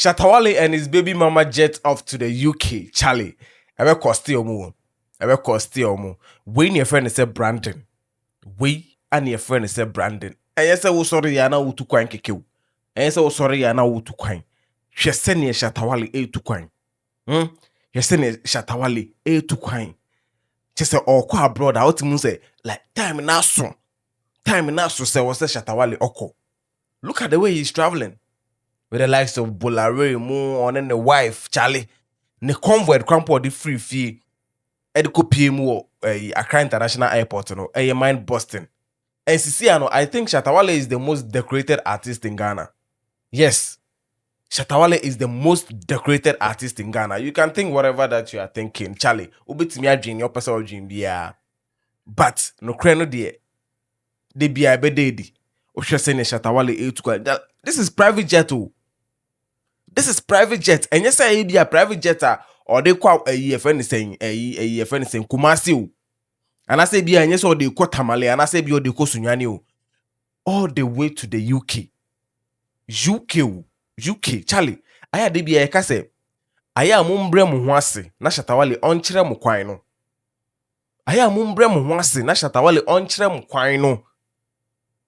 Shatta Wale and his baby mama jet off to the UK. Charlie, ebe kosti omo. Ebe kosti omo. We your friend is Brandon. We and your friend is Brandon. And yes, I was sorry yana utu kwan keke. And yes, I was sorry yana utu kwan. She send ye Shatta Wale to kwan. You send ye Shatta Wale to kwan. Just say oh kwa abroad. I want say like time now so. Time now so say was Shatta Wale oko. Look at the way he's traveling. With the likes of Bolare, Mo, and then the wife, Charlie. The convoy, the crampo, the free fee. Ediko PMO, Accra International Airport, you know, and your mind busting. And I think Shatta Wale is the most decorated artist in Ghana. Yes, Shatta Wale is the most decorated artist in Ghana. You can think whatever that you are thinking, Charlie. Ubitimi dream, your personal dream, yeah. But no crano dear. They be a bededi. Saying Shatta Wale to go. This is private jet too. This is private jet. And yes, I be a private jetter or they call a friend saying a friend saying Kumasi. And I say be and yes, or they call Tamale, and I say be or they call Sunyani. All the way to the UK. UK, Charlie. I had be a case. I am umbre muwasi, na Shatta Wale onchire mukwaino. I am umbre muwasi, na Shatta Wale onchire mukwaino.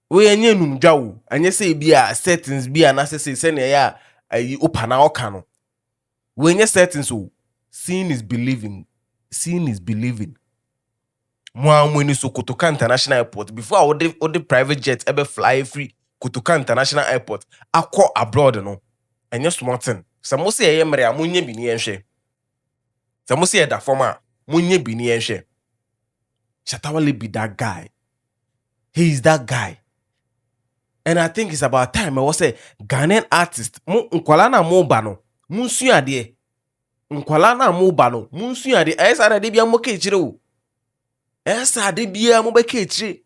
We enye numjawu, and yes, say be a settings be an assessing send ya. Upana okano. When you certain so, seeing is believing. Seeing is believing. When you so Kotoka International Airport before all the private jets ever fly free Kotoka International Airport. I call abroad no. And just one thing. Some say I am munye bini enche. Some say that former munye bini enche. Shatta Wale be that guy. He is that guy. And I think it's about time I was say Ghanaian artist nkwala na mo ba no munsu ade nkwala na mo ba no munsu ade esa ade bia mo ka echire o esa ade bia mo ba ka echire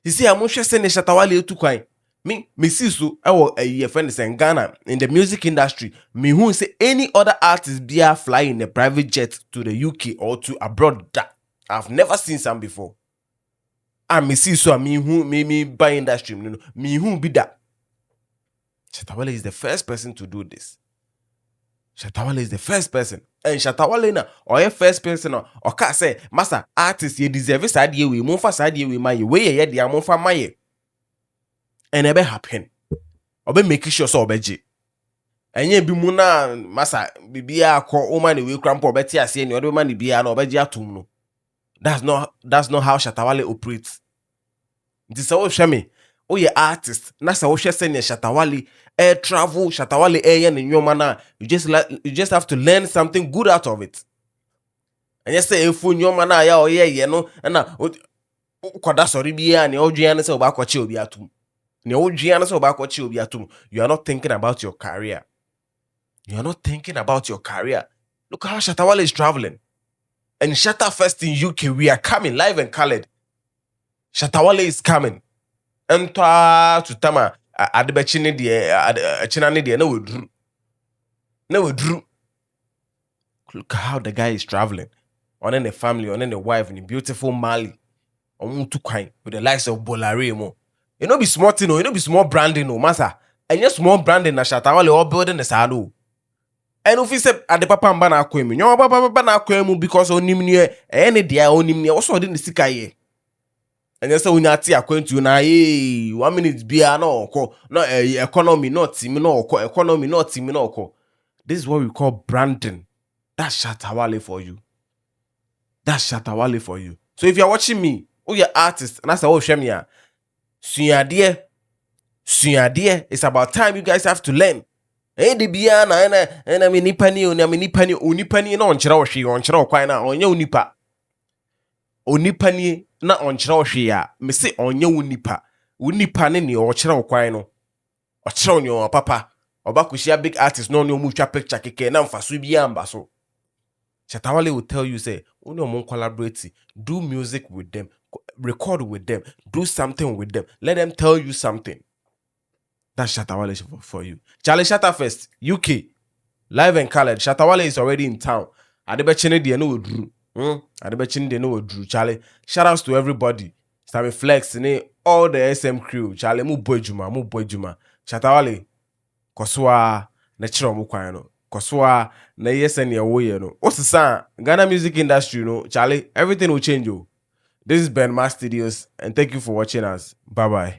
sisi a mo hwe se ne Shatta Wale etu kwan me see so ewo a friend is in Ghana in the music industry me who say any other artist bia fly in a private jet to the UK or to abroad that I've never seen some before. Me see so me who me buy industry no me who be that. Shatta Wale is the first person to do this. Shatta Wale is the first person. And Shatta Wale na or your first person or ka say master artist you deserve side ye we mo fa side ye we my we ye dia mo fa my and ebe happen. Obe make sure so obeji. Enye bi mu na master bibia akọ o man we cramp obeti ase ni odo man bibia na obeji atum no. That's not how Shatta Wale operates. This is show me. Oh, you artist. That's how she send Shatta Wale air travel. Shatta Wale air in your manner. You just have to learn something good out of it. And you say if you your manner ya oh yeah no and na kwada sorry bia ni ojuan say obakwachi obi atum. Ni ojuan say obakwachi obi atum. You are not thinking about your career. You are not thinking about your career. Look how Shatta Wale is traveling. And Shatta Fest in UK, we are coming live and colored. Shatta Wale is coming. And to Tama, Adebechine de Chinani de no drew. Look how the guy is traveling. On the family, on the wife, in the beautiful Mali. On to kind with the likes of Bolare mo. You know be smart, you know be small branding, no massa. And just small branding na Shatta Wale all building the salo. And if he said at the papa mbana akwemu, nyo papa na akwemu because onimnie any dia onimnie also didn't sika ye. And you say when you ati akwentu na 1 minute bia na oko no economy not team no oko economy not team no oko. This is what we call branding. That's Shatta Wale for you. That's Shatta Wale for you. So if you're watching me, oh you're artist and that's how share me ya. Sunyadie, it's about time you guys have to learn. The bia na me nipa ni na onkyerɛ wo hwe onkyerɛ wo kwan na onye unipa onipa ni na onkyerɛ wo hwe a me se onye unipa ne ne ɔkyerɛ wo kwan no ɔkyerɛ onyo papa obakushia big artist no omu twa picture keke na mfaso bia mba so. Shatta Wale will tell you say only omon collaborate, do music with them, record with them, do something with them, let them tell you something. That's Shatta Wale for you. Charlie Shatta Fest, UK, live and colored. Shatta Wale is already in town. Adebechine de no drew. Adebechine de no drew. Charlie, shout outs to everybody. Sammy Flex, all the SM crew. Charlie, mu boy juma. Shatta Wale, Koswa, na kyerɛ ɔmo kwan no. Kɔ so a na yɛ sɛnea woyɛ no. Osisa a Ghana music industry no, Charlie, everything will change. Oh. This is Ben Mass Studios, and thank you for watching us. Bye bye.